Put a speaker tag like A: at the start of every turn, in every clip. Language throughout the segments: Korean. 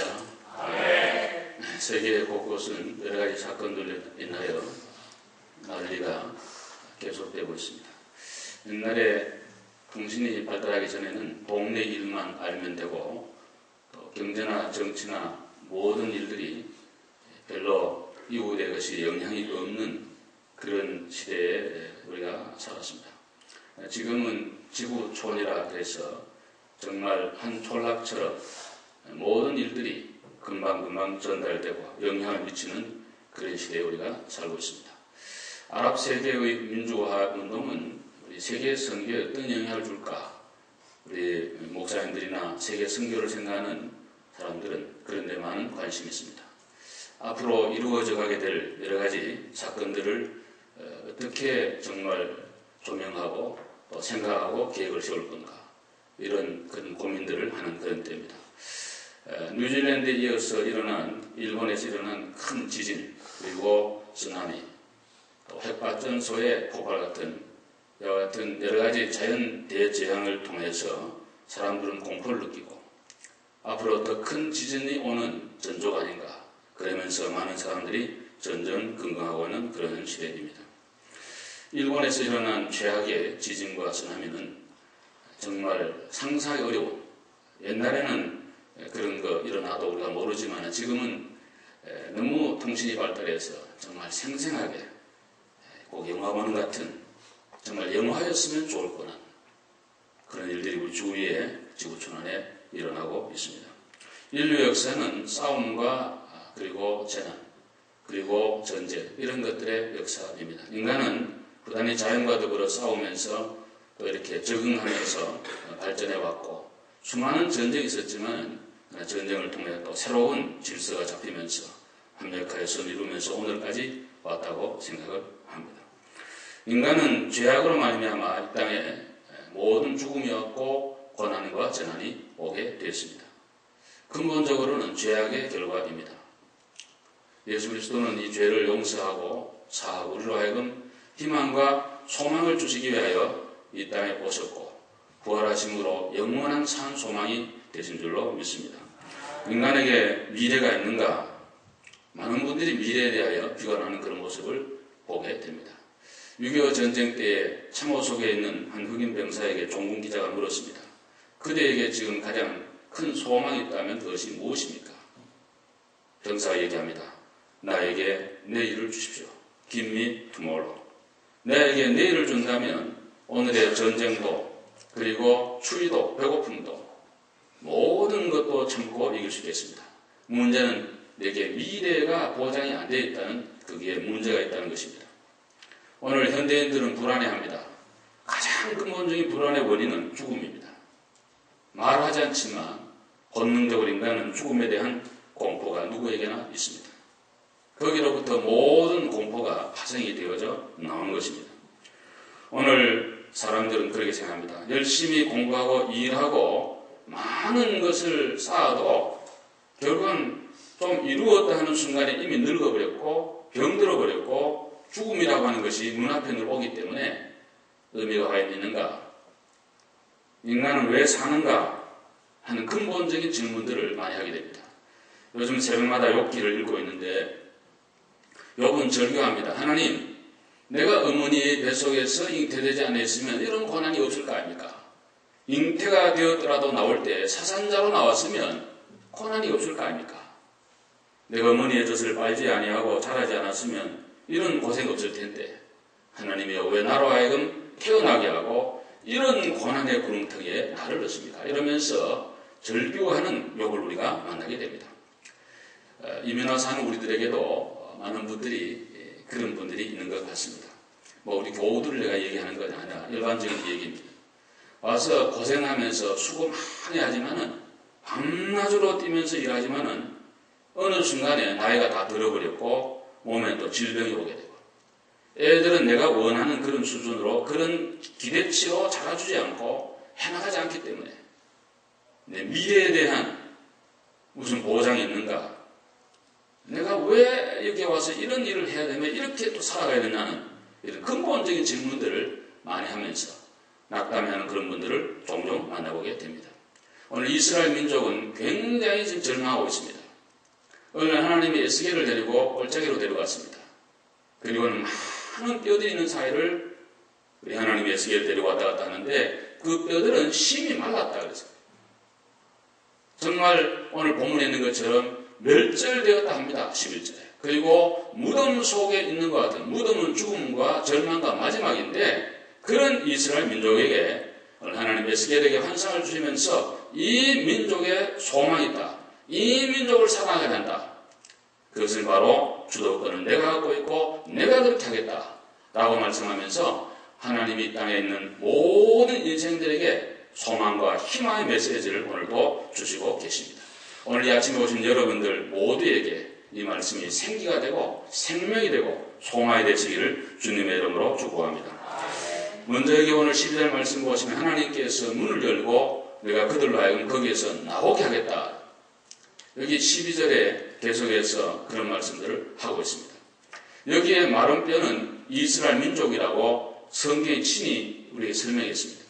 A: 할렐루야. 아멘. 세계 곳곳은 여러 가지 사건들로 인하여 난리가 계속되고 있습니다. 옛날에 통신이 발달하기 전에는 동네 일만 알면 되고 또 경제나 정치나 모든 일들이 별로 이웃의 것이 영향이 없는 그런 시대에 우리가 살았습니다. 지금은 지구촌이라 해서 정말 한 촌락처럼 모든 일들이 금방금방 전달되고 영향을 미치는 그런 시대에 우리가 살고 있습니다. 아랍 세계의 민주화 운동은 우리 세계 선교에 어떤 영향을 줄까? 우리 목사님들이나 세계 선교를 생각하는 사람들은 그런 데 많은 관심이 있습니다. 앞으로 이루어져 가게 될 여러 가지 사건들을 어떻게 정말 조명하고 또 생각하고 계획을 세울 건가? 이런 그런 고민들을 하는 그런 때입니다. 뉴질랜드에 이어서 일어난 일본에서 일어난 큰 지진 그리고 쓰나미 또 핵발전소의 폭발 같은 이와 같은 여러 가지 자연 대재앙을 통해서 사람들은 공포를 느끼고 앞으로 더 큰 지진이 오는 전조가 아닌가 그러면서 많은 사람들이 전전긍긍하고 있는 그런 시대입니다. 일본에서 일어난 최악의 지진과 쓰나미는 정말 상상하기 어려운 옛날에는 그런 거 일어나도 우리가 모르지만 지금은 너무 통신이 발달해서 정말 생생하게 꼭 영화 보는 같은 정말 영화였으면 좋을 뻔한 그런 일들이 우리 주위에 지구촌 안에 일어나고 있습니다. 인류 역사는 싸움과 그리고 재난 그리고 전쟁 이런 것들의 역사입니다. 인간은 부단히 자연과 더불어 싸우면서 또 이렇게 적응하면서 발전해왔고 수많은 전쟁이 있었지만 전쟁을 통해 또 새로운 질서가 잡히면서 합력하여 선을 이루면서 오늘까지 왔다고 생각을 합니다. 인간은 죄악으로 말미암아 이 땅에 모든 죽음이 왔고 고난과 재난이 오게 되었습니다. 근본적으로는 죄악의 결과입니다. 예수 그리스도는 이 죄를 용서하고 사하고 우리로 하여금 희망과 소망을 주시기 위하여 이 땅에 오셨고 부활하심으로 영원한 산 소망이 되신 줄로 믿습니다. 인간에게 미래가 있는가? 많은 분들이 미래에 대하여 비관하는 그런 모습을 보게 됩니다. 6.25 전쟁 때에 참호 속에 있는 한 흑인 병사에게 종군 기자가 물었습니다. 그대에게 지금 가장 큰 소망이 있다면 그것이 무엇입니까? 병사가 얘기합니다. 나에게 내일을 주십시오. Give me tomorrow. 나에게 내일을 준다면 오늘의 전쟁도 그리고 추위도 배고픔도 모든 것도 참고 이길 수 있겠습니다. 문제는 내게 미래가 보장이 안 되어 있다는 거기에 문제가 있다는 것입니다. 오늘 현대인들은 불안해합니다. 가장 근본적인 불안의 원인은 죽음입니다. 말하지 않지만 본능적으로 인간은 죽음에 대한 공포가 누구에게나 있습니다. 거기로부터 모든 공포가 파생이 되어져 나오는 것입니다. 오늘 사람들은 그렇게 생각합니다. 열심히 공부하고 일하고 많은 것을 쌓아도 결국은 좀 이루었다 하는 순간에 이미 늙어버렸고 병들어버렸고 죽음이라고 하는 것이 눈앞에 오기 때문에 의미가 과연 있는가? 인간은 왜 사는가? 하는 근본적인 질문들을 많이 하게 됩니다. 요즘 새벽마다 욥기를 읽고 있는데 욥은 절규합니다. 하나님, 내가 어머니의 뱃속에서 잉태되지 않았으면 이런 고난이 없을 거 아닙니까? 잉태가 되었더라도 나올 때 사산자로 나왔으면 고난이 없을 거 아닙니까? 내가 어머니의 젖을 빨지 아니하고 자라지 않았으면 이런 고생 없을 텐데 하나님이여 왜 나로 하여금 태어나게 하고 이런 고난의 구렁텅이에 나를 넣습니까? 이러면서 절규하는 욥을 우리가 만나게 됩니다. 이민화 사는 우리들에게도 많은 분들이 그런 분들이 있는 것 같습니다. 우리 교우들을 내가 얘기하는 건 아니라 일반적인 얘기입니다. 와서 고생하면서 수고 많이 하지만은 밤낮으로 뛰면서 일하지만은 어느 순간에 나이가 다 들어버렸고 몸에 또 질병이 오게 되고 애들은 내가 원하는 그런 수준으로 그런 기대치로 자라주지 않고 해나가지 않기 때문에 내 미래에 대한 무슨 보장이 있는가? 내가 왜 여기 와서 이런 일을 해야 되면 이렇게 또 살아가야 되냐는 이런 근본적인 질문들을 많이 하면서 낙담해하는 그런 분들을 종종 만나보게 됩니다. 오늘 이스라엘 민족은 굉장히 지금 절망하고 있습니다. 어느 날 하나님이 에스겔을 데리고 골짜기로 데려갔습니다. 그리고는 많은 뼈들이 있는 사이를 우리 하나님이 에스겔을 데리고 왔다 갔다 하는데 그 뼈들은 심이 말랐다 그랬어요. 정말 오늘 본문에 있는 것처럼 멸절되었다 합니다. 11절에. 그리고 무덤 속에 있는 것 같은, 무덤은 죽음과 절망과 마지막인데 그런 이스라엘 민족에게 오늘 하나님 에스겔에게 환상을 주시면서 이 민족에 소망이 있다. 이 민족을 사랑하게 한다. 그것을 바로 주도권은 내가 갖고 있고 내가 그렇게 하겠다 라고 말씀하면서 하나님이 이 땅에 있는 모든 인생들에게 소망과 희망의 메시지를 오늘도 주시고 계십니다. 오늘 이 아침에 오신 여러분들 모두에게 이 말씀이 생기가 되고 생명이 되고 소망이 되시기를 주님의 이름으로 축복합니다. 먼저 여기 오늘 12절 말씀 보시면 하나님께서 문을 열고 내가 그들로 하여금 거기에서 나오게 하겠다. 여기 12절에 계속해서 그런 말씀들을 하고 있습니다. 여기에 마른 뼈는 이스라엘 민족이라고 성경이 친히 우리에게 설명했습니다.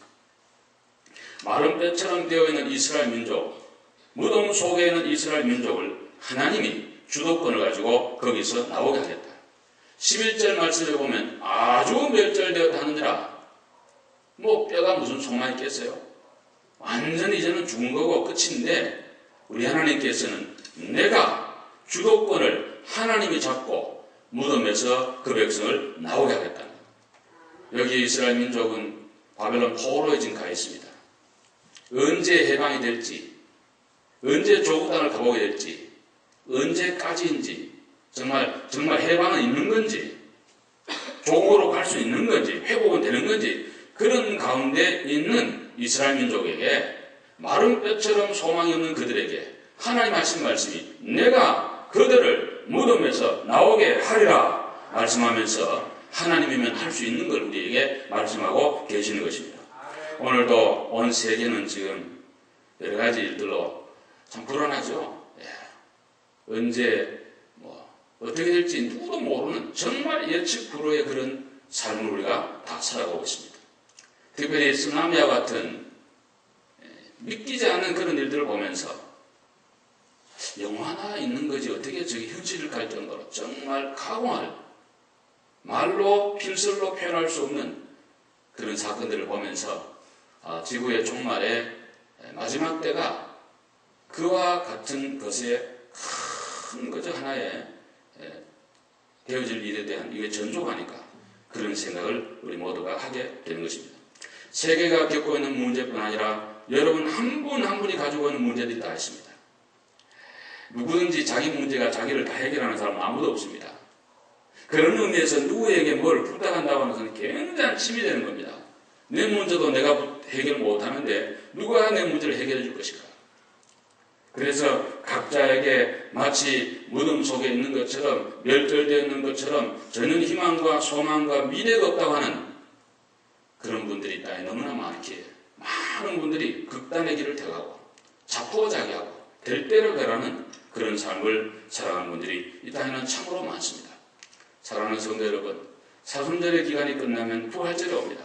A: 마른 뼈처럼 되어 있는 이스라엘 민족, 무덤 속에 있는 이스라엘 민족을 하나님이 주도권을 가지고 거기서 나오게 하겠다. 11절 말씀에 보면 아주 멸절되었다 하느니라. 뭐 뼈가 무슨 소망이 있겠어요? 완전히 이제는 죽은 거고 끝인데 우리 하나님께서는 내가 주도권을 하나님이 잡고 무덤에서 그 백성을 나오게 하겠다. 여기 이스라엘 민족은 바벨론 포로에 지금 가 있습니다. 언제 해방이 될지, 언제 조국 땅을 가보게 될지, 언제까지인지, 정말 해방은 있는 건지, 조국으로 갈 수 있는 건지, 회복은 되는 건지, 그런 가운데 있는 이스라엘 민족에게 마른 뼈처럼 소망이 없는 그들에게 하나님 하신 말씀이 내가 그들을 무덤에서 나오게 하리라 말씀하면서 하나님이면 할 수 있는 걸 우리에게 말씀하고 계시는 것입니다. 오늘도 온 세계는 지금 여러 가지 일들로 참 불안하죠. 언제 어떻게 될지 누구도 모르는 정말 예측 불허의 그런 삶을 우리가 다 살아가고 있습니다. 특별히 쓰나미와 같은 믿기지 않는 그런 일들을 보면서 영화나 있는 거지 어떻게 저기 현실을 갈 정도로 정말 각오할 말로 필설로 표현할 수 없는 그런 사건들을 보면서 지구의 종말의 마지막 때가 그와 같은 것에 큰 거저 하나의 되어질 일에 대한 이게 전조하니까 그런 생각을 우리 모두가 하게 되는 것입니다. 세계가 겪고 있는 문제뿐 아니라 여러분 한 분 한 분이 가지고 있는 문제들이 다 있습니다. 누구든지 자기 문제가 자기를 다 해결하는 사람은 아무도 없습니다. 그런 의미에서 누구에게 뭘 부탁한다고 하는 것은 굉장히 침이 되는 겁니다. 내 문제도 내가 해결 못하는데 누가 내 문제를 해결해 줄 것인가. 그래서 각자에게 마치 무덤 속에 있는 것처럼 멸절되어 있는 것처럼 전혀 희망과 소망과 미래가 없다고 하는 그런 분들이 이 땅에 너무나 많기에 많은 분들이 극단의 길을 택하고 자포자기하고 될 대로 되라는 그런 삶을 살아가는 분들이 이 땅에는 참으로 많습니다. 사랑하는 성도 여러분, 사순절의 기간이 끝나면 부활절이 옵니다.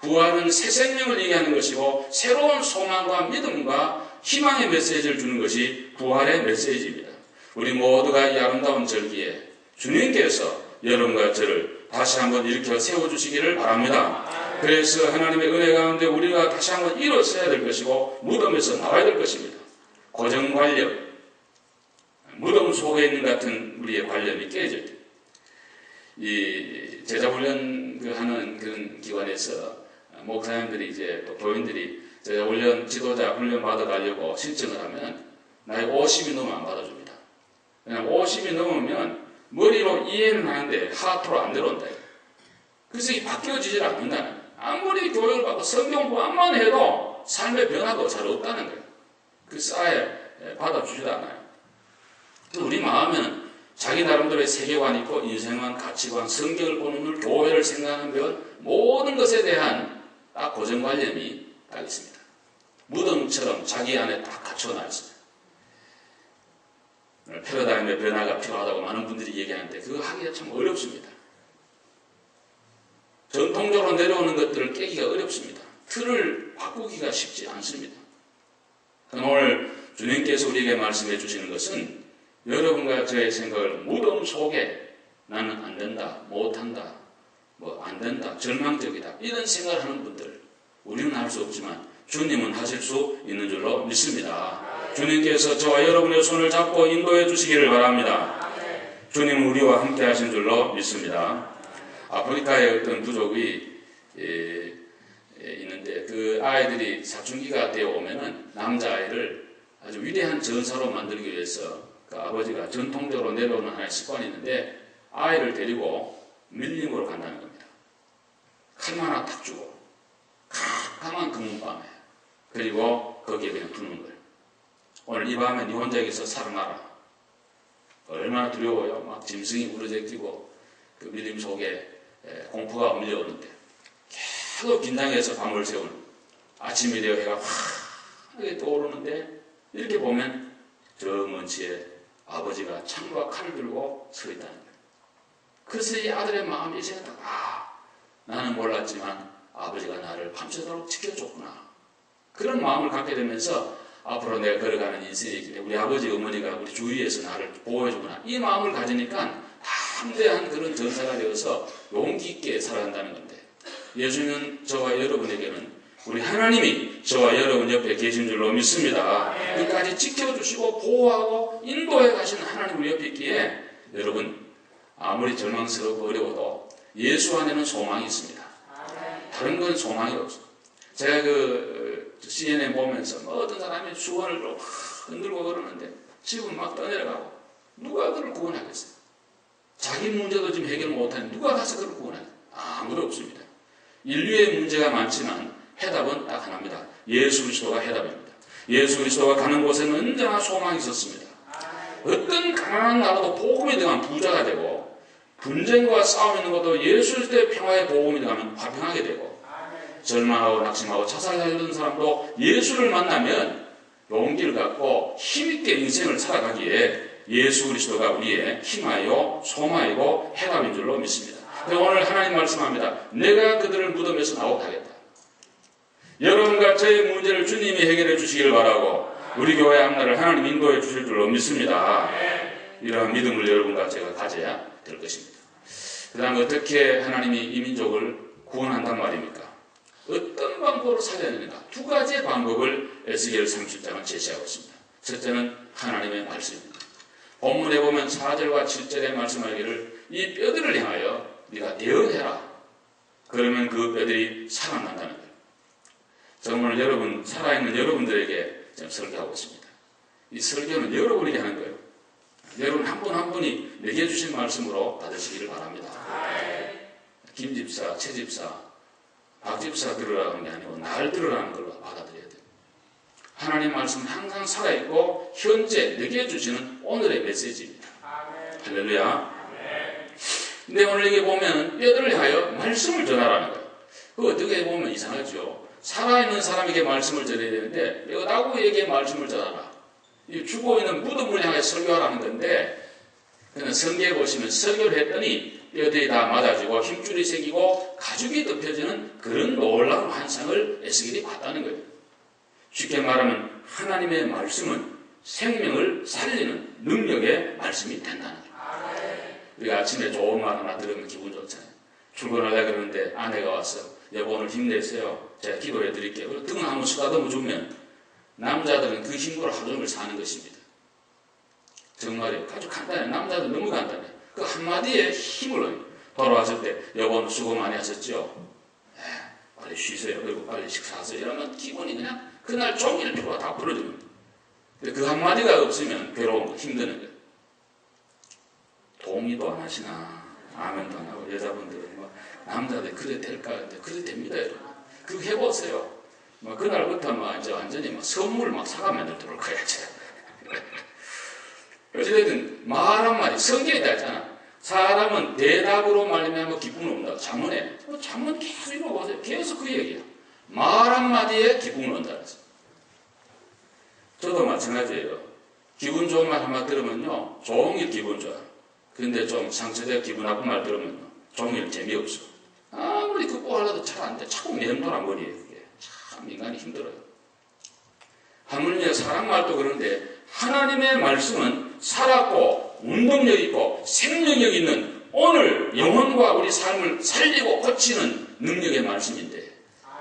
A: 부활은 새 생명을 얘기하는 것이고 새로운 소망과 믿음과 희망의 메시지를 주는 것이 부활의 메시지입니다. 우리 모두가 이 아름다운 절기에 주님께서 여러분과 저를 다시 한번 일으켜 세워주시기를 바랍니다. 그래서 하나님의 은혜 가운데 우리가 다시 한번 일어서야 될 것이고 무덤에서 나와야 될 것입니다. 고정관념, 무덤 속에 있는 같은 우리의 관념이 깨질 때 이 제자훈련 하는 그런 기관에서 목사님들이 이제 또 교인들이 제자훈련 지도자 훈련 받아가려고 신청을 하면 나이 50이 넘으면 안 받아줍니다. 왜냐하면 50이 넘으면 머리로 이해는 하는데 하트로 안 들어온다. 그래서 이게 바뀌어지질 않는다는 거예요. 아무리 교육을 받고 성경 공부만 해도 삶의 변화도 잘 없다는 거예요. 그 쌓에 받아주지도 않아요. 우리 마음에는 자기 나름대로의 세계관이 있고 인생관, 가치관, 성경을 보는 눈, 교회를 생각하는 면 모든 것에 대한 딱 고정관념이 딱 있습니다. 무덤처럼 자기 안에 딱 갖춰놔 있습니다. 패러다임의 변화가 필요하다고 많은 분들이 얘기하는데 그거 하기가 참 어렵습니다. 전통적으로 내려오는 것들을 깨기가 어렵습니다. 틀을 바꾸기가 쉽지 않습니다. 오늘 주님께서 우리에게 말씀해 주시는 것은 여러분과 저의 생각을 무덤 속에 나는 안 된다, 못한다, 안 된다, 절망적이다 이런 생각을 하는 분들 우리는 할 수 없지만 주님은 하실 수 있는 줄로 믿습니다. 주님께서 저와 여러분의 손을 잡고 인도해 주시기를 바랍니다. 주님은 우리와 함께 하신 줄로 믿습니다. 아프리카의 어떤 부족이 있는데 그 아이들이 사춘기가 되어 오면은 남자아이를 아주 위대한 전사로 만들기 위해서 그 아버지가 전통적으로 내려오는 하나의 습관이 있는데 아이를 데리고 밀림으로 간다는 겁니다. 칼만 하나 탁 주고 캄캄한 금은밤에 그리고 거기에 그냥 두는 거예요. 오늘 이 밤에 네 혼자 여기서 살아나라. 얼마나 두려워요. 막 짐승이 우러제끼고 그 밀림 속에 공포가 밀려오는데 계속 긴장해서 밤을 새우는 아침이 되어 해가 환하게 떠오르는데 이렇게 보면 저 먼치에 아버지가 창과 칼을 들고 서 있다는 거예요. 그래서 이 아들의 마음이 이제 나는 몰랐지만 아버지가 나를 밤새도록 지켜줬구나. 그런 마음을 갖게 되면서 앞으로 내가 걸어가는 인생이기 때문에 우리 아버지 어머니가 우리 주위에서 나를 보호해주구나. 이 마음을 가지니까 담대한 그런 전사가 되어서 용기 있게 살아간다는 건데 예수님은 저와 여러분에게는 우리 하나님이 저와 여러분 옆에 계신 줄로 믿습니다. 끝까지 지켜주시고 보호하고 인도해 가시는 하나님 우리 옆에 있기에 여러분 아무리 절망스럽고 어려워도 예수 안에는 소망이 있습니다. 다른 건 소망이 없어요. 제가 CNN 보면서 어떤 사람이 수건을 좀 흔들고 그러는데 집은 막 떠내려가고 누가 그를 구원하겠어요? 자기 문제도 지금 해결 못하는 누가 가서 그를 구원하겠어요? 아무도 없습니다. 인류의 문제가 많지만 해답은 딱 하나입니다. 예수 그리스도가 해답입니다. 예수 그리스도가 가는 곳에는 언제나 소망이 있었습니다. 어떤 가난한 나라도 복음이 들어가면 부자가 되고 분쟁과 싸움 있는 것도 예수 그리스도의 평화의 복음이 들어가면 화평하게 되고 절망하고 낙심하고 자살하려는 사람도 예수를 만나면 용기를 갖고 힘있게 인생을 살아가기에 예수 그리스도가 우리의 힘하여 소망이고 해답인 줄로 믿습니다. 오늘 하나님 말씀합니다. 내가 그들을 무덤에서 나오게 하겠다. 여러분과 저의 문제를 주님이 해결해 주시길 바라고 우리 교회 앞날을 하나님 인도해 주실 줄로 믿습니다. 이러한 믿음을 여러분과 제가 가져야 될 것입니다. 그 다음 어떻게 하나님이 이 민족을 구원한단 말입니까? 어떤 방법으로 살려야 되는가? 두 가지의 방법을 에스겔 30장은 제시하고 있습니다. 첫째는 하나님의 말씀입니다. 본문에 보면 4절과 7절에 말씀하기를 이 뼈들을 향하여 네가 대언해라. 그러면 그 뼈들이 살아난다는 거예요. 정말 여러분, 살아있는 여러분들에게 지금 설교하고 있습니다. 이 설교는 여러분에게 하는 거예요. 여러분 한 분 한 분이 내게 주신 말씀으로 받으시기를 바랍니다. 김 집사, 최 집사, 박 집사 들으라는 게 아니고 날 들으라는 걸로 받아들여야 돼요. 하나님 말씀은 항상 살아있고 현재 내게 주시는 오늘의 메시지입니다. 할렐루야. 근데 오늘 여기 보면 뼈들을 향하여 말씀을 전하라는 거예요. 그거 어떻게 보면 이상하죠. 살아있는 사람에게 말씀을 전해야 되는데 내가 나구에게 말씀을 전하라. 이 죽어있는 무덤을 향해 설교하라는 건데 그냥 성경에 보시면 설교를 했더니 뼈들이 다 맞아지고 힘줄이 생기고 가죽이 덮여지는 그런 놀라운 환상을 에스겔이 봤다는 거예요. 쉽게 말하면 하나님의 말씀은 생명을 살리는 능력의 말씀이 된다는 거예요. 우리가 아침에 좋은 말 하나 들으면 기분 좋잖아요. 출근하려고 그러는데 아내가 와서 여보 오늘 힘내세요. 제가 기도해 드릴게요. 그리고 등 한번 쓰다듬어 주면 남자들은 그 힘으로 하루 종일 사는 것입니다. 정말이에요. 아주 간단해요. 남자들 너무 간단해요. 그 한마디에 힘을 얻어요. 돌아왔을 때 여보 수고 많이 하셨죠? 빨리 쉬세요. 그리고 빨리 식사하세요. 이러면 기분이 그냥 그날 종일 피로가 다 풀어집니다. 그 한마디가 없으면 괴로운 거 힘드는 거예요. 동의도 안 하시나 아멘도 안 하고 여자분들은 뭐 남자들 그래 될까 근데 그래 됩니다 여러분. 그거 해보세요. 뭐 그날부터 막 이제 완전히 막 선물 막 사과 만들 들어올 거야 이제. 어쨌든 말 한마디 성경에 다 있잖아. 사람은 대답으로 말하면 기쁨을 얻는다. 잠언에 잠언 계속 읽어보세요. 계속 그 얘기야. 말 한마디에 기쁨을 얻는다. 저도 마찬가지예요. 기분 좋은 말 한마디 들으면요 종일 기분 좋아. 근데 좀 상처되고 기분 나쁜 말 들으면 종일 재미없어. 아무리 극복하려도 잘 안 돼. 자꾸 맴돌아 머리에 그게. 참 인간이 힘들어요. 하물며 사람 말도 그런데 하나님의 말씀은 살았고 운동력 있고 생명력 있는 오늘 영혼과 우리 삶을 살리고 고치는 능력의 말씀인데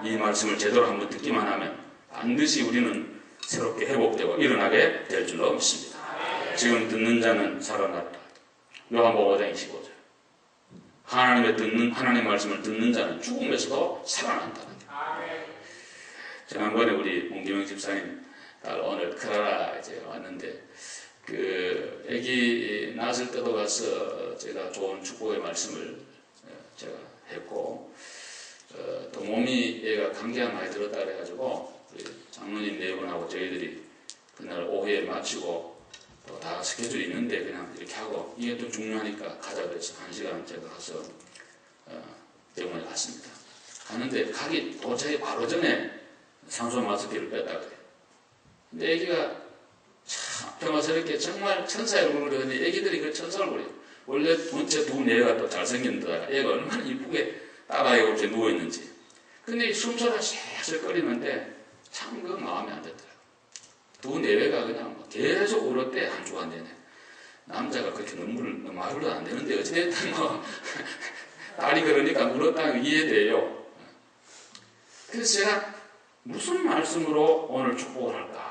A: 이 말씀을 제대로 한번 듣기만 하면 반드시 우리는 새롭게 회복되고 일어나게 될 줄로 믿습니다. 지금 듣는 자는 살아났다. 요한복음 5장 25절. 하나님의 말씀을 듣는 자는 죽음에서도 살아난다. 지난번에 우리 문기명 집사님 딸 오늘 크라라 이제 왔는데 아기 낳았을 때도 가서 제가 좋은 축복의 말씀을 제가 했고 또 몸이 얘가 감기가 많이 들었다 그래가지고 우리 장로님 네 분하고 저희들이 그날 오후에 마치고 또 다 스케줄이 있는데 그냥 이렇게 하고 이게 또 중요하니까 가자 그래서 1시간 제가 가서 병원에 갔습니다. 가는데 가기 도착이 바로 전에 산소 마스크를 뺐다 그래요. 근데 애기가 참 평화스럽게 정말 천사의 얼굴을 그리는데 애기들이 그 천사 얼굴이에요. 원래 본체 두 내가 또 잘생긴다. 애가 얼마나 이쁘게 따라애가 이렇게 누워있는지. 근데 숨소리가 쎄쎄거리는데 참 그 마음에 안 들더라고요. 두 내외가 그냥 계속 울었대 한 주간 내내. 남자가 그렇게 눈물을 많이 흘러도 안 되는데 어찌됐든 뭐 딸이 그러니까 울었다는 이해돼요. 그래서 제가 무슨 말씀으로 오늘 축복을 할까?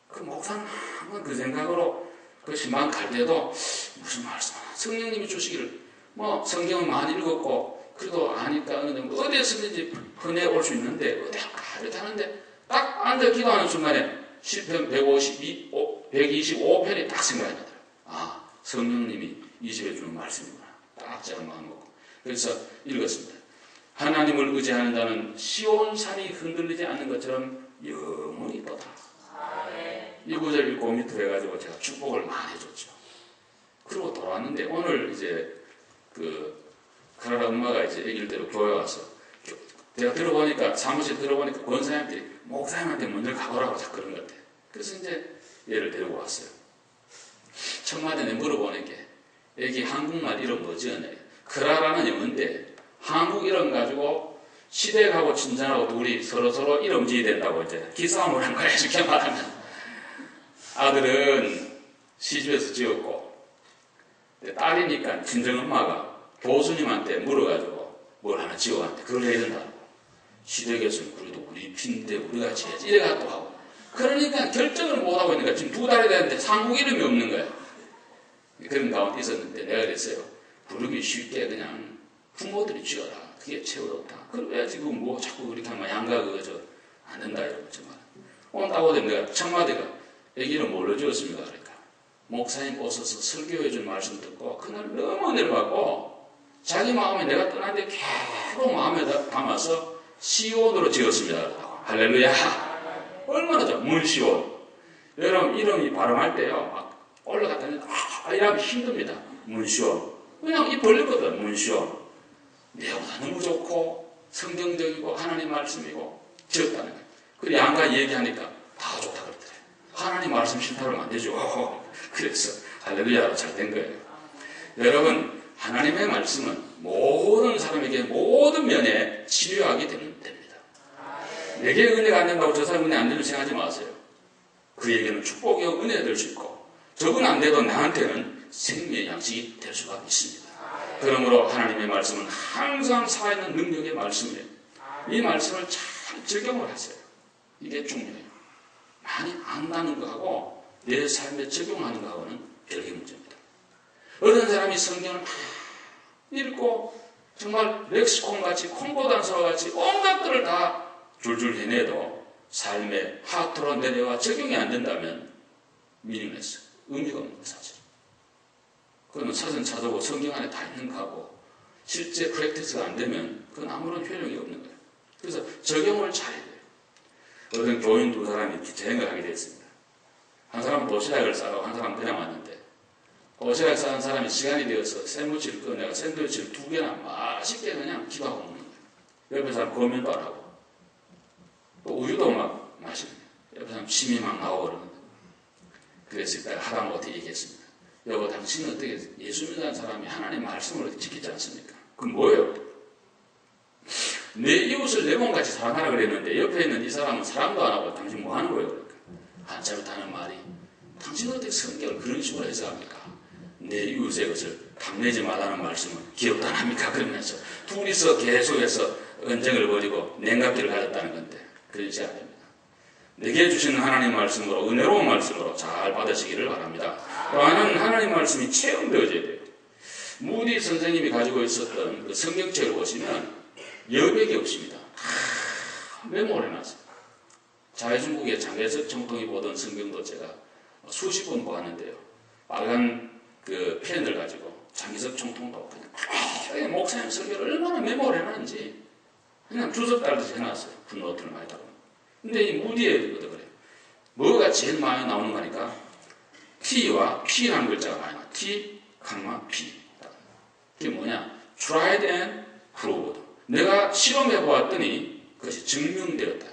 A: 그 목사는 한번 그 생각으로 그 신방 갈 때도 무슨 말씀 하나 성령님이 주시기를 뭐 성경은 많이 읽었고 그래도 아니까 어디에서든지 흔해 올 수 있는데 어디 이렇게 하는데 딱 앉아 기도하는 순간에 시편 125편이 딱 생각이 나더라고요. 아, 성령님이 이 집에 주는 말씀이구나. 딱 제가 마음 먹고 그래서 읽었습니다. 하나님을 의지하는 자는 시온산이 흔들리지 않는 것처럼 영원히 뻗다. 이 구절 읽고 밑으로 해가지고 제가 축복을 많이 해줬죠. 그리고 돌아왔는데 오늘 이제 카라라 엄마가 이제 애기를 데리고 교회 와서 내가 들어보니까 사무실 들어보니까 권사님들이 목사님한테 먼저 가보라고 자꾸 그런 것 같아요. 그래서 이제 얘를 데리고 왔어요. 첫 마디 내 물어보는 게 애기 한국말 이름 뭐지? 크라라는 영어인데 한국 이름 가지고 시댁하고 친정하고 둘이 서로 이름 지어야 된다고 이제 기싸움을 한 거야. 이렇게 말하면 아들은 시주에서 지었고 딸이니까 친정엄마가 교수님한테 물어가지고 뭘 하나 지어왔는데 그걸 해야 된다고. 시댁에서는 그래도 우리 피인데 우리가 지어야지 이래가지고 하고 그러니까 결정을 못하고 있는 거야. 지금 2달이 됐는데 한국 이름이 없는 거야. 그런 가운데 있었는데 내가 그랬어요. 부르기 쉽게 그냥 부모들이 지어라. 그게 최고롭다. 그럼 왜 지금 뭐 자꾸 그렇게 하면 양가 안 된다 이러고 정말. 온다고 되면 내가 첫 마디가 애기는 뭘로 지었습니까? 그러니까 목사님 오셔서 설교해준 말씀 듣고 그날 너무 은혜를 받고 자기 마음에 내가 떠났는데 계속 마음에 담아서 시온으로 지었습니다. 할렐루야. 얼마나 좋아. 문시온. 여러분 이름이 발음할 때요 막 올라갔다니 이러면 힘듭니다. 문시온. 그냥 입 벌리거든. 문시온. 내용도 너무 좋고 성경적이고 하나님 말씀이고 지었다는 거예요. 그리고 양가 얘기하니까 다 좋다 그러더래요. 하나님 말씀 싫다고 하면 안 되죠. 그래서 할렐루야로 잘 된 거예요. 여러분 하나님의 말씀은 모든 사람에게 모든 면에 치료하게 됩니다. 내게 은혜가 안 된다고 저 사람 은혜 안 되는 생각하지 마세요. 그에게는 축복이요 은혜가 될 수 있고 적은 안 돼도 나한테는 생명의 양식이 될 수가 있습니다. 그러므로 하나님의 말씀은 항상 살아있는 능력의 말씀이에요. 이 말씀을 잘 적용을 하세요. 이게 중요해요. 많이 안다는 거하고 내 삶에 적용하는 거하고는 별개 문제입니다. 어떤 사람이 성경을 읽고 정말 렉시콘같이 콩고단서같이 온갖 것을 다 줄줄 해내도 삶의 하트로 내려와 적용이 안 된다면 미닝레스, 의미가 없는 거 사실. 그거는 사전 찾아보고 성경 안에 다 있는 거하고 실제 프랙티스가 안 되면 그건 아무런 효력이 없는 거예요. 그래서 적용을 잘해야 돼요. 어떤 교인 두 사람이 기차여행을 하게 됐습니다. 한 사람은 도시락을 싸고 한 사람은 그냥 왔는데 도시락 싸는 사람이 시간이 되어서 샌드위치를 꺼내가 샌드위치를 2개나 맛있게 그냥 기도하고 먹는 거예요. 옆에 사람 고민도 안 하고 또 우유도 막 마시는 거예요. 옆에 사람 침이 막 나오고 그러는 거예요. 그래서 이따 하다못해 얘기했습니다. 여보 당신은 어떻게 예수 믿는 사람이 하나님 말씀을 지키지 않습니까? 그건 뭐예요? 내 이웃을 내 몸같이 사랑하라 그랬는데 옆에 있는 이 사람은 사랑도 안 하고 당신 뭐 하는 거예요? 그러니까. 한참을 타는 말이 당신은 어떻게 성경을 그런 식으로 해석합니까? 내 이웃의 것을 탐내지 말라는 말씀은 기억도 안 합니까? 그러면서 둘이서 계속해서 언쟁을 벌이고 냉각기를 가졌다는 건데 그러지 않습니다. 내게 주시는 하나님 말씀으로 은혜로운 말씀으로 잘 받으시기를 바랍니다. 또 하나님 말씀이 체험되어져야 돼요. 무디 선생님이 가지고 있었던 그 성경책을 보시면 여백이 없습니다. 다 메모를 해놨어요. 자유중국의 장개석 총통이 보던 성경도 제가 수십 번 보았는데요. 빨간 그 펜을 가지고 장개석 총통도 그냥 목사님 설교를 얼마나 메모를 해놨는지 그냥 주석 달듯이 해놨어요. 풋노트를 많이 달고. 근데 이 무디에 그래요. 뭐가 제일 많이 나오는 거니까 T와 P라는 글자가 많이 나와요. T, P. 그게 뭐냐? tried and proved. 내가 실험해 보았더니 그것이 증명되었다.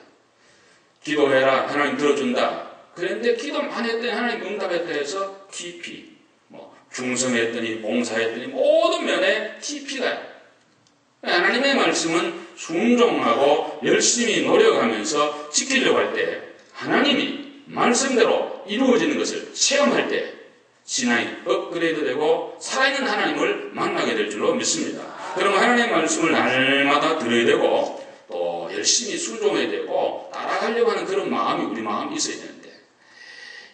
A: 기도해라. 하나님 들어준다. 그런데 기도만 했더니 하나님 응답했다 해서 TP. 중성했더니 봉사했더니 모든 면에 TP가 하나님의 말씀은 순종하고 열심히 노력하면서 지키려고 할 때 하나님이 말씀대로 이루어지는 것을 체험할 때 신앙이 업그레이드되고 살아있는 하나님을 만나게 될 줄로 믿습니다. 그러면 하나님의 말씀을 날마다 들어야 되고 또 열심히 순종해야 되고 따라가려고 하는 그런 마음이 우리 마음이 있어야 되는데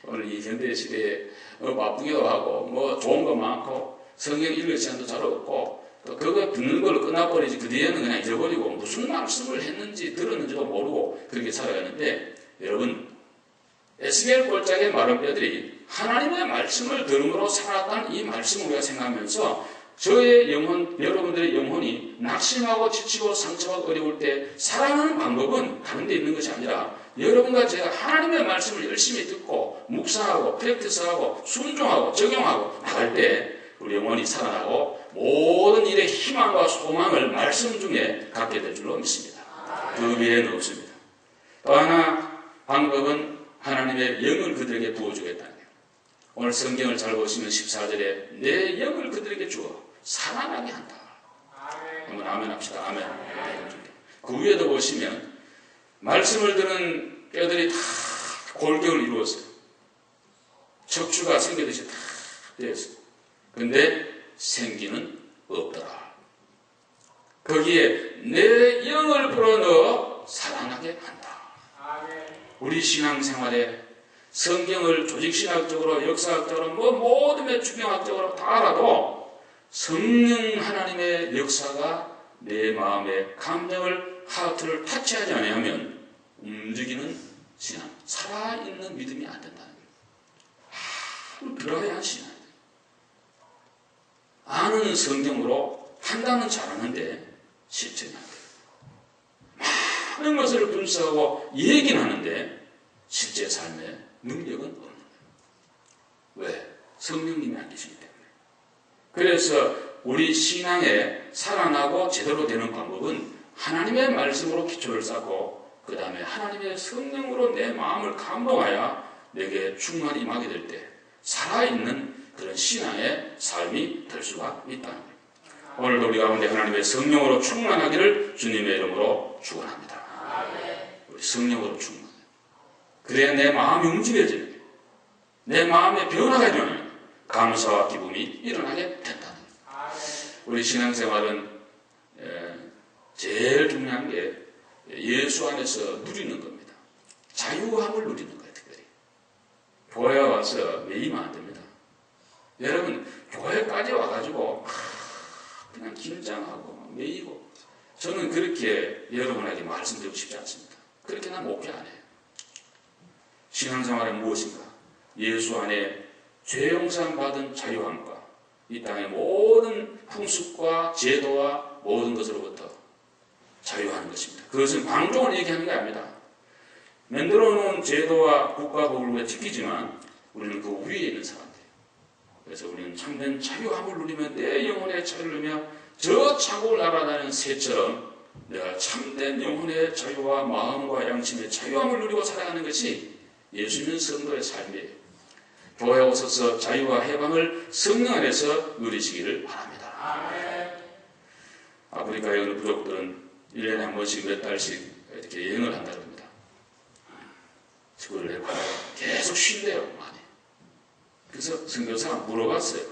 A: 오늘 이 현대 시대에 바쁘기도 하고 좋은 거 많고 성경 읽을 시간도 잘 없고 또 그거 듣는 걸로 끝나버리지 그 뒤에는 그냥 잊어버리고 무슨 말씀을 했는지 들었는지도 모르고 그렇게 살아가는데 여러분 에스겔 골짜기의 마른 뼈들이 하나님의 말씀을 들음으로 살았다는 이 말씀을 우리가 생각하면서 저의 영혼, 여러분들의 영혼이 낙심하고 지치고 상처하고 어려울 때 살아가는 방법은 다른 데 있는 것이 아니라 여러분과 제가 하나님의 말씀을 열심히 듣고 묵상하고 프랙티스하고 순종하고 적용하고 나갈 때 우리 영혼이 살아나고 모든 일의 희망과 소망을 말씀 중에 갖게 될 줄로 믿습니다. 그 외에는 없습니다. 또 하나 방법은 하나님의 영을 그들에게 부어주겠다는 거예요. 오늘 성경을 잘 보시면 14절에 내 영을 그들에게 주어 살아나게 한다. 한번 아멘 합시다. 아멘. 그 위에도 보시면 말씀을 듣는 뼈들이 다 골격을 이루었어요. 척추가 생기듯이 다 되었어요. 그런데 생기는 없더라. 거기에 내 영을 불어넣어 살아나게 한다. 우리 신앙생활에 성경을 조직신학적으로 역사학적으로 모든 주경학적으로 다 알아도 성령 하나님의 역사가 내 마음의 감정을 하트를 타치하지 않으면 움직이는 신앙, 살아있는 믿음이 안 된다는 거예요. 들어가야 한 신앙이에요. 아는 성경으로 판단은 잘하는데 실천이 안 돼요. 많은 것을 분석하고 얘기는 하는데 실제 삶에 능력은 없는 거예요. 왜? 성령님이 안 계시기 때문에. 그래서 우리 신앙에 살아나고 제대로 되는 방법은 하나님의 말씀으로 기초를 쌓고 그 다음에 하나님의 성령으로 내 마음을 감동하여 내게 충만히 임하게 될 때 살아있는 그런 신앙의 삶이 될 수가 있다는 거예요. 오늘도 우리 가운데 하나님의 성령으로 충만하기를 주님의 이름으로 축원합니다. 우리 성령으로 충만해. 그래야 내 마음이 움직여지는 거예요. 내 마음에 변화가 일어나는 감사와 기쁨이 일어나게 된다는 거예요. 우리 신앙생활은 제일 중요한 게 예수 안에서 누리는 겁니다. 자유함을 누리는 거예요. 특별히 교회에 와서 매이면 안 됩니다. 여러분 교회까지 와가지고 그냥 긴장하고 매이고 저는 그렇게 여러분에게 말씀드리고 싶지 않습니다. 그렇게 난 목회 안 해요. 신앙생활은 무엇인가? 예수 안에 죄 용서 받은 자유함과 이 땅의 모든 풍습과 제도와 모든 것으로부터 자유하는 것입니다. 그것은 방종을 얘기하는 게 아닙니다. 만들어 놓은 제도와 국가법을 우리가 지키지만 우리는 그 위에 있는 사람들이에요. 그래서 우리는 참된 자유함을 누리며 내 영혼의 자유를 누리며 저 차고 날아다니는 새처럼 내가 참된 영혼의 자유와 마음과 양심의 자유함을 누리고 살아가는 것이 예수 믿는 성도의 삶이에요. 교회에 오셔서 자유와 해방을 성령 안에서 누리시기를 바랍니다. 아멘. 아프리카의 어느 부족들은 1년에 한 번씩 몇 달씩 이렇게 여행을 한다고 합니다. 그걸 내가 계속 쉰대요, 많이. 그래서 선교사가 물어봤어요.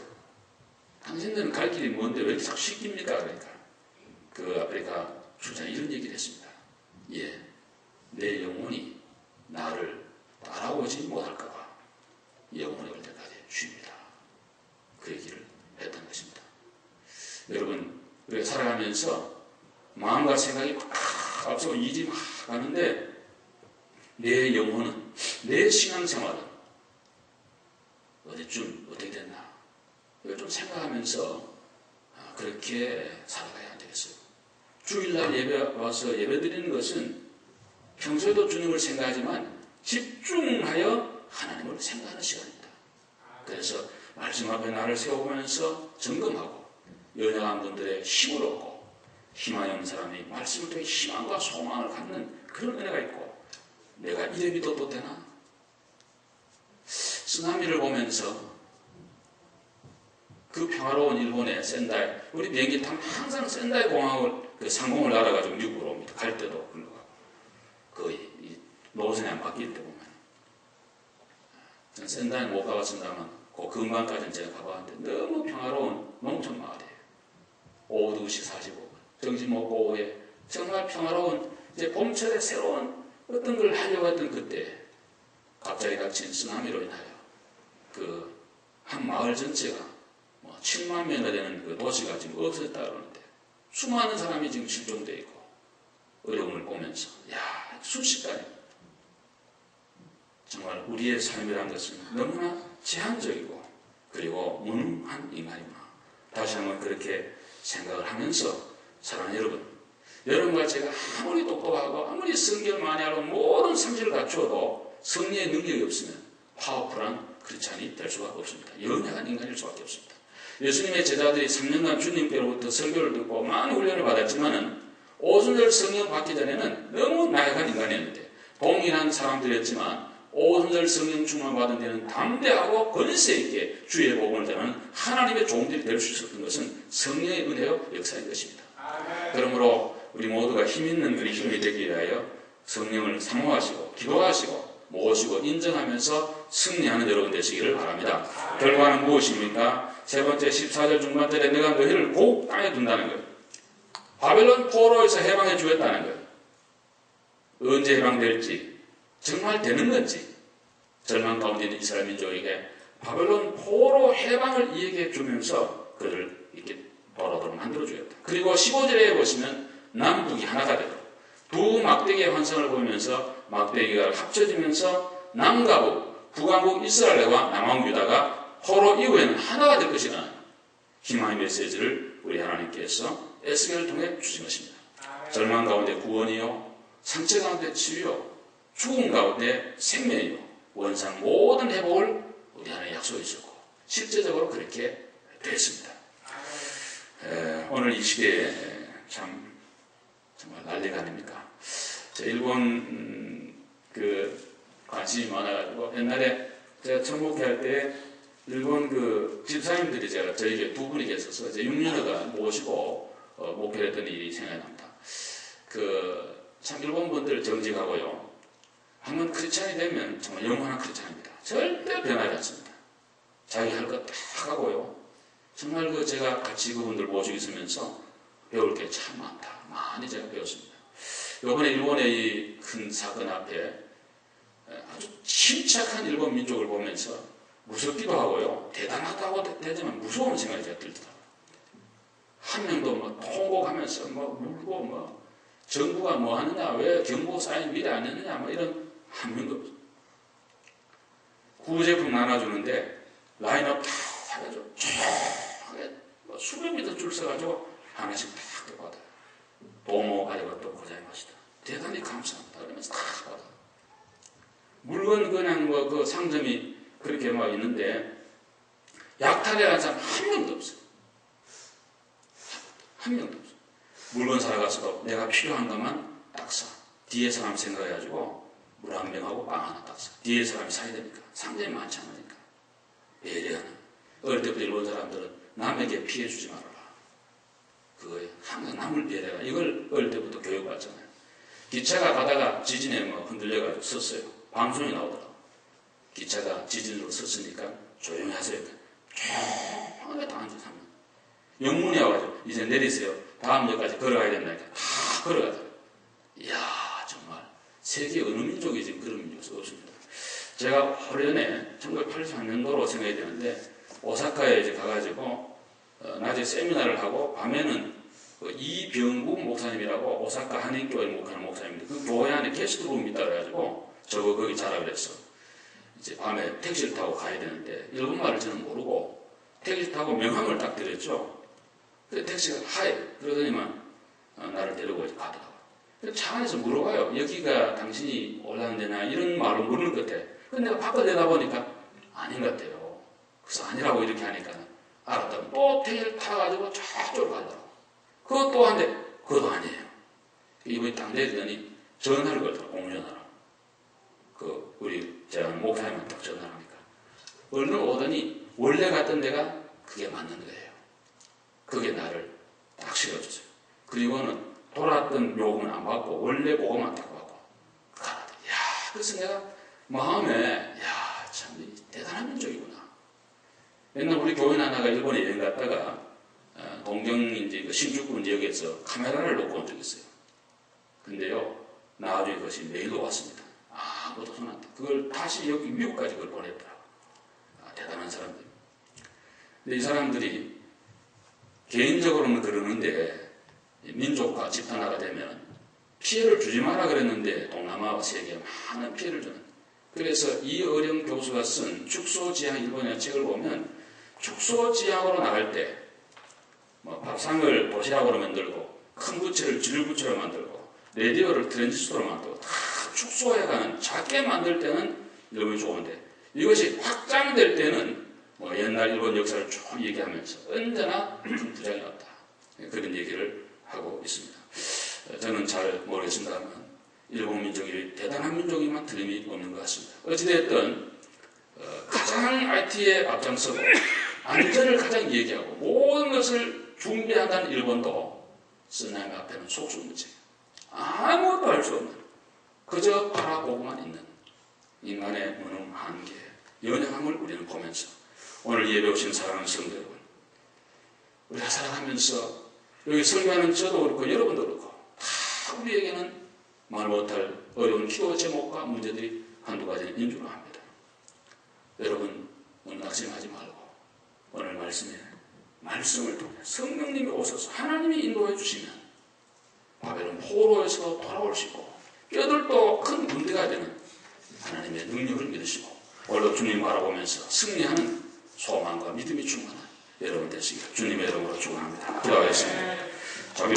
A: 당신들은 갈 길이 뭔데 왜 이렇게 자꾸 씻깁니까? 그러니까 그 아프리카 수장이 이런 얘기를 했습니다. 예, 내 영혼이 나를 따라오지 못할까봐 영혼이 올 때까지 쉽니다. 그 얘기를 했던 것입니다. 여러분, 우리가 살아가면서 마음과 생각이 막 앞서고 일이 막 가는데 내 영혼은, 내 신앙생활은 어디쯤 어떻게 됐나? 이걸 좀 생각하면서 그렇게 살아가야 안 되겠어요. 주일날 예배 와서 예배 드리는 것은 평소에도 주님을 생각하지만 집중하여 하나님을 생각하는 시간입니다. 그래서 말씀 앞에 나를 세워보면서 점검하고 연약한 분들의 힘을 얻고 희망이 없는 사람이 말씀을 통해 희망과 소망을 갖는 그런 은혜가 있고 내가 이래 믿어도 되나? 쓰나미를 보면서 그 평화로운 일본의 센다이, 우리 비행기 타면 항상 센다이 공항을 그 상공을 날아가지고 미국으로 옵니다. 갈 때도 불러가고 거의 노선이 안 바뀔 때 보면 전 센다이 못 가봤습니다만 그 근방까지는 제가 가봤는데 너무 평화로운 농촌 마을이에요. 오후 2시 45분 점심 먹고 오후에 정말 평화로운 이제 봄철에 새로운 어떤 걸 하려고 했던 그때 갑자기 닥친 쓰나미로 인하여 그 한 마을 전체가 7만 명이나 되는 그 도시가 지금 없어졌다 그러는데 수많은 사람이 지금 실종되어 있고 어려움을 보면서 순식간에 정말 우리의 삶이라는 것은 너무나 제한적이고 그리고 무능한 인간이구나. 다시 한번 그렇게 생각을 하면서 사랑하는 여러분, 여러분과 제가 아무리 똑똑하고 아무리 성경을 많이 알고 모든 상식을 갖추어도 성리의 능력이 없으면 파워풀한 크리스찬이 될 수가 없습니다. 연약한 인간일 수밖에 없습니다. 예수님의 제자들이 3년간 주님께로부터 설교를 듣고 많은 훈련을 받았지만은 오순절 성령 받기 전에는 너무 나약한 인간이었는데 동일한 사람들이었지만 오순절 성령 충만 받은 데는 담대하고 권세 있게 주의 복음을 전하는 하나님의 종들이 될 수 있었던 것은 성령의 은혜요 역사인 것입니다. 그러므로 우리 모두가 힘 있는 우리 힘이 되기 위하여 성령을 사모하시고 기도하시고 모시고 인정하면서 승리하는 여러분 되시기를 바랍니다. 결과는 무엇입니까? 세 번째 14절 중반절에 내가 너희를 곧 땅에 둔다는 거예요. 바벨론 포로에서 해방해 주겠다는 거예요. 언제 해방될지 정말 되는 건지 절망 가운데 있는 이스라엘 민족에게 바벨론 포로 해방을 이야기해 주면서 그들을 이렇게 돌아오도록 만들어 주겠다. 그리고 15절에 보시면 남북이 하나가 되도록 두 막대기의 환상을 보면서 막대기가 합쳐지면서 남과 북, 북왕국 이스라엘과 남왕국 유다가 포로 이후에는 하나가 될 것이라는 희망의 메시지를 우리 하나님께서 에스겔을 통해 주신 것입니다. 절망 가운데 구원이요, 상처 가운데 치유요, 죽음 가운데 생명이요, 원상 모든 회복을 우리 하나님 약속해 주셨고 실제적으로 그렇게 됐습니다. 오늘 이 시대에 참 정말 난리가 아닙니까? 일본 관심이 많아가지고 옛날에 제가 청목회 때 일본 집사님들이 저에게 두 분이 계셔서 이제 6년여간 모시고 목회를 했던 일이 생각이 납니다. 참 일본 분들 정직하고요. 한번 크리스찬이 되면 정말 영원한 크리스찬입니다. 절대 변하지 않습니다. 자기 할 것 딱 하고요. 정말 제가 같이 그분들 모시고 있으면서 배울 게 참 많다. 많이 제가 배웠습니다. 이번에 일본의 이 큰 사건 앞에 아주 침착한 일본 민족을 보면서 무섭기도 하고요. 대단하다고 되지만 무서운 생각이 제가 들더라고요. 한 명도 통곡하면서 울고 정부가 뭐 하느냐, 왜 경보 사인 미리 안 했느냐, 이런 한 명도 없어요. 구제품 나눠주는데 라인업 다 해가지고 조용하게 수백 미터 줄 서가지고 하나씩 딱 받아요. 도모 가져갔던 고자이마시다. 대단히 감사합니다. 그러면서 다 받아요. 물건 그냥 그 상점이 그렇게 있는데 약탈에 간 사람 한 명도 없어요. 한 명도 없어요. 물건 사러 가서도 내가 필요한 것만 딱 사. 뒤에 사람 생각해가지고 물 한 병하고 빵 하나 딱 사. 뒤에 사람이 사야 되니까. 상점이 많지 않으니까. 배려하는. 어릴 때부터 일본 사람들은 남에게 피해 주지 말아라. 그거에 항상 남을 배려해라. 이걸 어릴 때부터 교육받잖아요. 기차가 가다가 지진에 흔들려가지고 섰어요. 방송이 나오더라고. 기차가 지진으로 섰으니까 조용히 하세요. 조용하게 다 앉아서 하면 영문이 와가지고 이제 내리세요. 다음 역까지 걸어가야 된다니까 다 걸어가자. 이야 정말 세계 어느 민족이 지금 그런 민족이 없습니다. 제가 오래전에 1983년도로 생각이 되는데 오사카에 이제 가가지고 낮에 세미나를 하고 밤에는 이병구 목사님이라고 오사카 한인교회 목하는 목사님인데 그 교회 안에 게스트룸이 있다 그래가지고 저거 거기 자라 그랬어. 이제 밤에 택시를 타고 가야 되는데 일본말을 저는 모르고 택시 타고 명함을 딱 드렸죠. 그 택시가 하이 그러더니만 나를 데리고 이제 가더라고요. 차 안에서 물어봐요. 여기가 당신이 올라가는 데나 이런 말을 물는 것 같아. 근데 내가 바꿔 내다보니까 아닌 것 같아요. 그래서 아니라고 이렇게 하니까 알았다면 또 택시를 타가지고 저쪽으로 가더라고. 그것도 한데 그것도 아니에요. 이번에 딱 내리더니 전화를 걸더라고. 공전화로. 그 우리 제가 목사님한테 딱 전화를 하니까 얼른 오더니 원래 갔던 데가 그게 맞는 거예요. 그게 나를 딱 실어줬어요. 그리고는 돌았던 요금은 안 받고 원래 보고만 딱 받고 가라. 야, 그래서 내가 마음에 야, 참 대단한 민족이구나. 옛날 우리 교인 하나가 일본에 여행 갔다가 동경 이제 그 신주쿠 지역에서 카메라를 놓고 온 적이 있어요. 근데요, 나중에 그것이 메일로 왔습니다. 아무도 손 안 대. 그걸 다시 여기 미국까지 그걸 보냈더라고. 대단한 사람들. 근데 이 사람들이 개인적으로는 그러는데 민족과 집단화가 되면 피해를 주지 마라 그랬는데 동남아와 세계에 많은 피해를 주는. 그래서 이어령 교수가 쓴 축소지향 일본의 책을 보면 축소지향으로 나갈 때 뭐 밥상을 도시락으로 만들고 큰 부채를 줄부채로 만들고 레디오를 트랜지스터로 만들고 다 축소해가는 작게 만들 때는 일본이 좋은데 이것이 확장될 때는 뭐 옛날 일본 역사를 쭉 얘기하면서 언제나 부작용이 없다. 그런 얘기를 하고 있습니다. 저는 잘 모르겠습니다만 일본 민족이 대단한 민족이만 틀림이 없는 것 같습니다. 어찌됐든 가장 IT에 앞장서고 안전을 가장 얘기하고 모든 것을 준비한다는 일본도 쓰나미 앞에는 속수무책. 아무것도 할 수 없는 그저 바라보고만 있는 인간의 무능 한계, 연약함을 우리는 보면서 오늘 예배 오신 사랑하는 성도 여러분, 우리가 살아가면서 여기 설교하는 저도 그렇고 여러분도 그렇고 다 우리에게는 말 못할 어려운 기도 제목과 문제들이 한두 가지는 인주로 합니다. 여러분 오늘 낙심하지 말고 오늘 말씀을 통해 성령님이 오셔서 하나님이 인도해 주시면 바벨론 포로에서 돌아올 수 있고 뼈들도 큰 문제가 되는 하나님의 능력을 믿으시고 오늘도 주님 바라보면서 승리하는 소망과 믿음이 충만한 여러분 되시길 주님의 이름으로 축원합니다. 기도하겠습니다.